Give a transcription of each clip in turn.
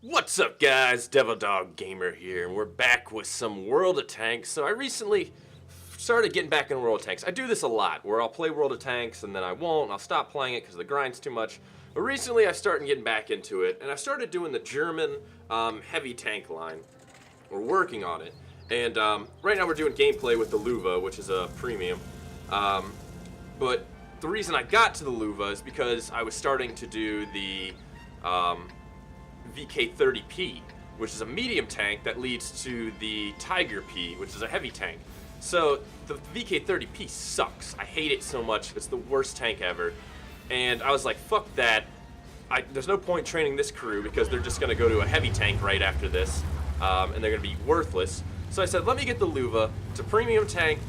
What's up, guys? TheDevildogGamer here, and we're back with some World of Tanks. So I recently started getting back in World of Tanks. I do this a lot, where I'll play World of Tanks, and then I won't, and I'll stop playing it because the grind's too much. But recently I started getting back into it, and I started doing the German heavy tank line. We're working on it. And right now we're doing gameplay with the Luva, which is a premium. But the reason I got to the Luva is because I was starting to do the VK30P, which is a medium tank that leads to the Tiger P, which is a heavy tank. So the VK30P sucks. I hate it so much. It's the worst tank ever. And I was like, fuck that. There's no point training this crew because they're just going to go to a heavy tank right after this, and they're going to be worthless. So I said, let me get the Luva. It's a premium tank.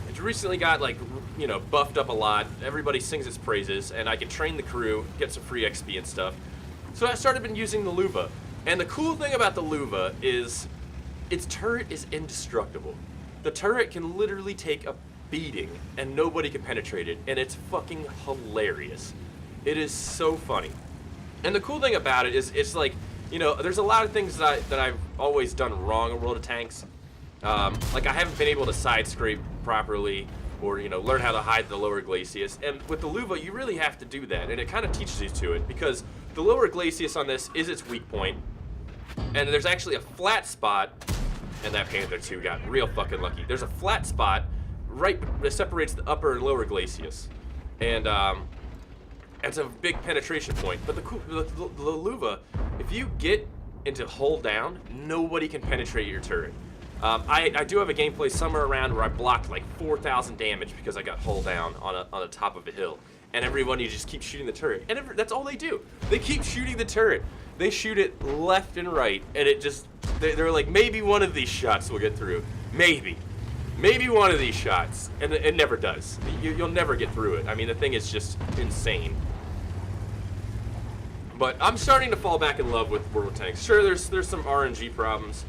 It recently got, like, you know, buffed up a lot. Everybody sings its praises, and I can train the crew, get some free XP and stuff. So I started been using the Luva. And the cool thing about the Luva is its turret is indestructible. The turret can literally take a beating and nobody can penetrate it, and it's fucking hilarious. It is so funny. And the cool thing about it is it's like, you know, there's a lot of things that I've always done wrong in World of Tanks. Like I haven't been able to side scrape properly, or, you know, learn how to hide the lower glacis. And with the Luva, you really have to do that, and it kind of teaches you to it, because the lower glacis on this is its weak point, and there's actually a flat spot, and that Panther 2 got real fucking lucky. There's a flat spot right that separates the upper and lower glacis, and it's a big penetration point. But the Luva, if you get into hold down, nobody can penetrate your turret. I do have a gameplay somewhere around where I blocked like 4,000 damage because I got hull down on the top of a hill. And everyone, you just keep shooting the turret. And that's all they do. They keep shooting the turret. They shoot it left and right. And it just, they're like, maybe one of these shots will get through. Maybe. Maybe one of these shots. And it never does. You'll never get through it. I mean, the thing is just insane. But I'm starting to fall back in love with World of Tanks. Sure, there's some RNG problems.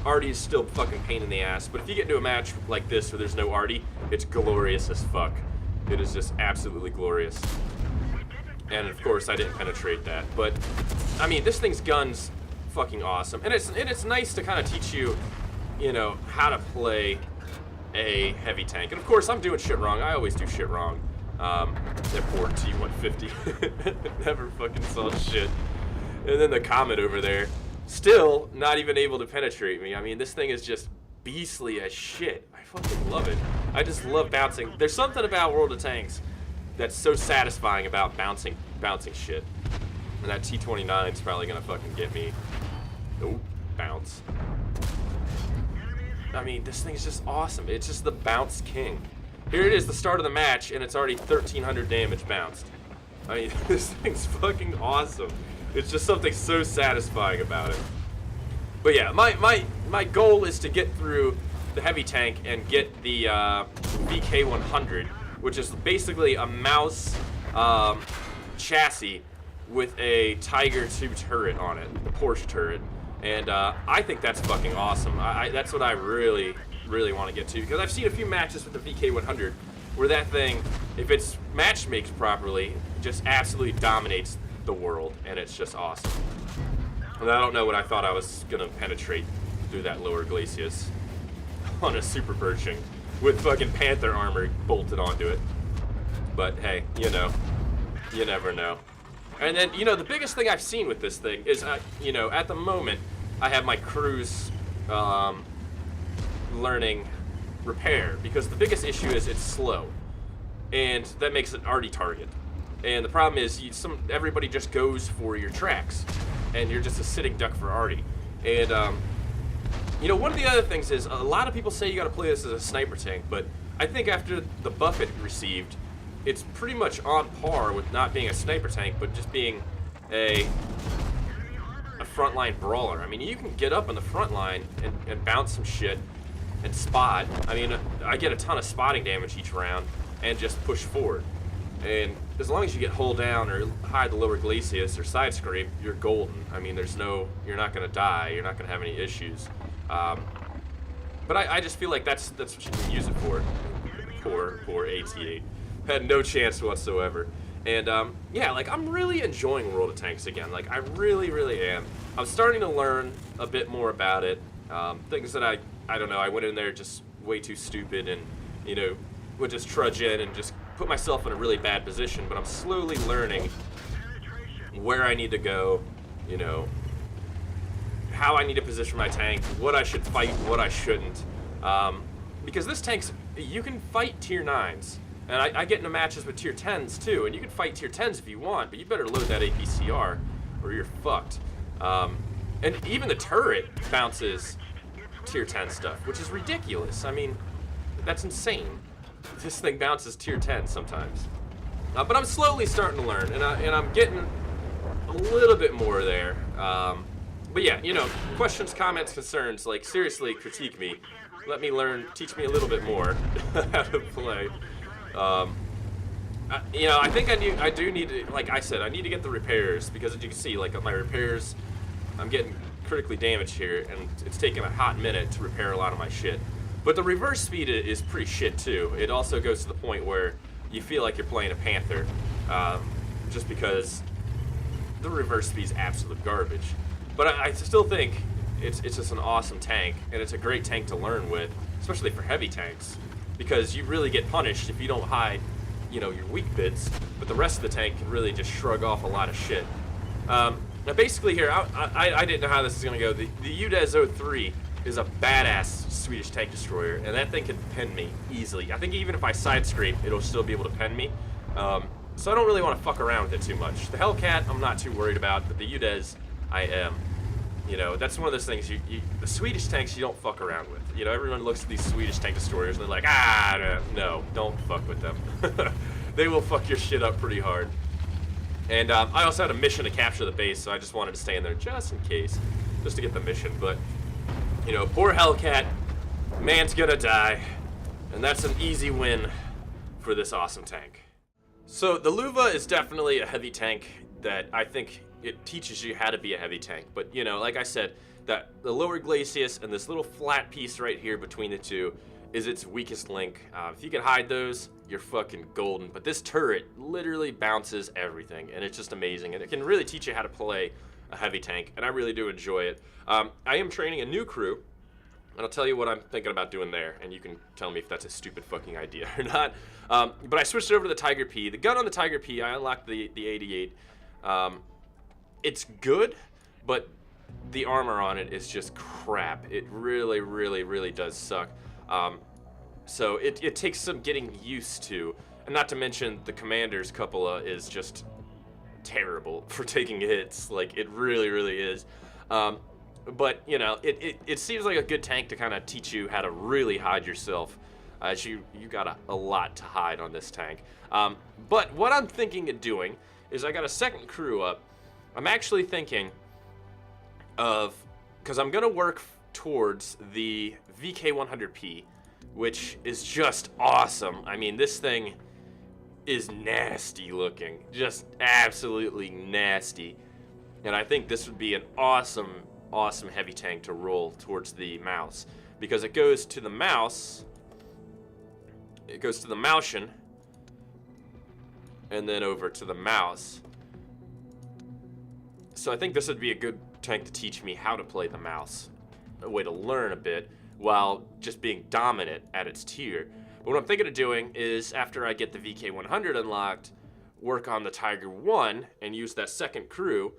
Artie is still fucking pain in the ass, but if you get into a match like this where there's no Artie, it's glorious as fuck. It is just absolutely glorious. And of course, I didn't penetrate that, but I mean, this thing's gun's fucking awesome, and it's nice to kind of teach you, you know, how to play a heavy tank. And of course, I'm doing shit wrong. I always do shit wrong. That poor T-150 never fucking saw shit. And then the Comet over there, still not even able to penetrate me. I mean, this thing is just beastly as shit. I fucking love it. I just love bouncing. There's something about World of Tanks that's so satisfying about bouncing shit. And that T-29 is probably gonna fucking get me. Oh, bounce. I mean, this thing's just awesome. It's just the bounce king. Here it is, the start of the match, and it's already 1,300 damage bounced. I mean, this thing's fucking awesome. It's just something so satisfying about it. But yeah, my goal is to get through the heavy tank and get the VK100, which is basically a mouse chassis with a Tiger 2 turret on it, the Porsche turret. And I think that's fucking awesome. That's what I really want to get to, because I've seen a few matches with the VK100 where that thing, if it's matchmaked properly, just absolutely dominates the world, and it's just awesome. And I don't know what I thought I was gonna penetrate through that lower glacis on a super Pershing with fucking Panther armor bolted onto it. But hey, you know, you never know. And then, you know, the biggest thing I've seen with this thing is, you know, at the moment, I have my crews learning repair, because the biggest issue is it's slow, and that makes it an arty target. And the problem is, everybody just goes for your tracks, and you're just a sitting duck for arty. And you know, one of the other things is, a lot of people say you got to play this as a sniper tank, but I think after the buff it received, it's pretty much on par with not being a sniper tank, but just being a frontline brawler. I mean, you can get up in the front line and bounce some shit and spot. I mean, I get a ton of spotting damage each round and just push forward. And as long as you get hull down or hide the lower glacis or side scrape, you're golden. I mean, you're not gonna die. You're not gonna have any issues. But I just feel like that's what you can use it for. Poor AT8. Had no chance whatsoever. And yeah, like I'm really enjoying World of Tanks again. Like I really, really am. I'm starting to learn a bit more about it. Things that I don't know. I went in there just way too stupid, and you know, would just trudge in and just put myself in a really bad position. But I'm slowly learning where I need to go. You know, how I need to position my tank, what I should fight, what I shouldn't. Because this tank's, you can fight tier 9s. And I get into matches with tier 10s too, and you can fight tier 10s if you want, but you better load that APCR or you're fucked. And even the turret bounces tier 10 stuff, which is ridiculous. I mean, that's insane. This thing bounces tier 10 sometimes. But I'm slowly starting to learn, and I'm getting a little bit more there. But yeah, you know, questions, comments, concerns, like seriously critique me. Let me learn, teach me a little bit more how to play. You know, I think I do need to, like I said, I need to get the repairs, because as you can see, like my repairs, I'm getting critically damaged here, and it's taking a hot minute to repair a lot of my shit. But the reverse speed is pretty shit too. It also goes to the point where you feel like you're playing a Panther, just because the reverse speed is absolute garbage. But I still think it's just an awesome tank, and it's a great tank to learn with, especially for heavy tanks, because you really get punished if you don't hide, you know, your weak bits, but the rest of the tank can really just shrug off a lot of shit. Now basically here, I didn't know how this is going to go. The UDES 03 is a badass Swedish tank destroyer, and that thing can pen me easily. I think even if I side scrape, it'll still be able to pen me. So I don't really want to fuck around with it too much. The Hellcat, I'm not too worried about, but the UDES, I am. You know, that's one of those things, the Swedish tanks you don't fuck around with. You know, everyone looks at these Swedish tank destroyers and they're like, no, don't fuck with them. They will fuck your shit up pretty hard. And I also had a mission to capture the base, so I just wanted to stay in there just in case, just to get the mission. But, you know, poor Hellcat, man's gonna die, and that's an easy win for this awesome tank. So the Luva is definitely a heavy tank that I think it teaches you how to be a heavy tank. But, you know, like I said, that the lower glacis and this little flat piece right here between the two is its weakest link. If you can hide those, you're fucking golden. But this turret literally bounces everything, and it's just amazing. And it can really teach you how to play a heavy tank, and I really do enjoy it. I am training a new crew, and I'll tell you what I'm thinking about doing there, and you can tell me if that's a stupid fucking idea or not. But I switched over to the Tiger P. The gun on the Tiger P, I unlocked the 88. It's good, but the armor on it is just crap. It really, really, really does suck. So it takes some getting used to, and not to mention the commander's cupola is just terrible for taking hits. Like, it really, really is. But, you know, it seems like a good tank to kind of teach you how to really hide yourself, as you got a lot to hide on this tank. But what I'm thinking of doing is I got a second crew up. I'm actually thinking of, because I'm going to work towards the VK100P, which is just awesome. I mean, this thing is nasty looking, just absolutely nasty. And I think this would be an awesome, awesome heavy tank to roll towards the mouse, because it goes to the mouse, it goes to the Mauschen, and then over to the mouse. So I think this would be a good tank to teach me how to play the mouse, a way to learn a bit while just being dominant at its tier. But what I'm thinking of doing is, after I get the VK100 unlocked, work on the Tiger 1 and use that second crew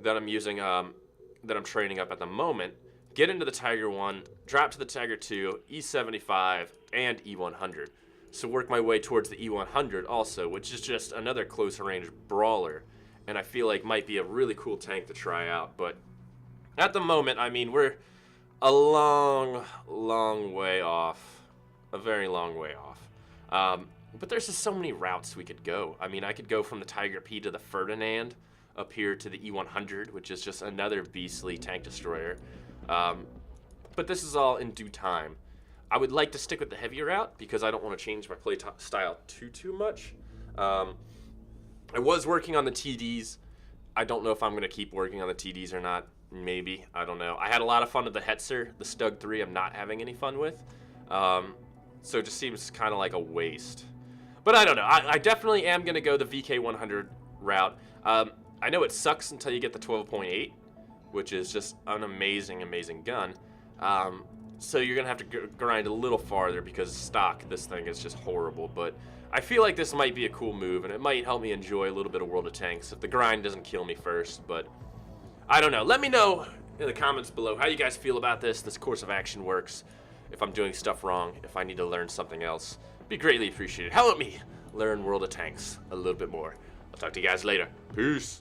that I'm using, that I'm training up at the moment, get into the Tiger 1, drop to the Tiger 2, E75, and E100. So work my way towards the E100 also, which is just another close range brawler, and I feel like might be a really cool tank to try out. But at the moment, I mean, we're a long, long way off, a very long way off. But there's just so many routes we could go. I mean, I could go from the Tiger P to the Ferdinand, up here to the E100, which is just another beastly tank destroyer. But this is all in due time. I would like to stick with the heavier route, because I don't want to change my play style too much. I was working on the TDs. I don't know if I'm going to keep working on the TDs or not. Maybe. I don't know. I had a lot of fun with the Hetzer. The Stug 3 I'm not having any fun with. So it just seems kind of like a waste. But I don't know. I definitely am going to go the VK100 route. I know it sucks until you get the 12.8, which is just an amazing, amazing gun. So you're going to have to grind a little farther because stock, this thing is just horrible. But I feel like this might be a cool move, and it might help me enjoy a little bit of World of Tanks if the grind doesn't kill me first. But I don't know. Let me know in the comments below how you guys feel about this course of action works, if I'm doing stuff wrong, if I need to learn something else. Be greatly appreciated. Help me learn World of Tanks a little bit more. I'll talk to you guys later. Peace.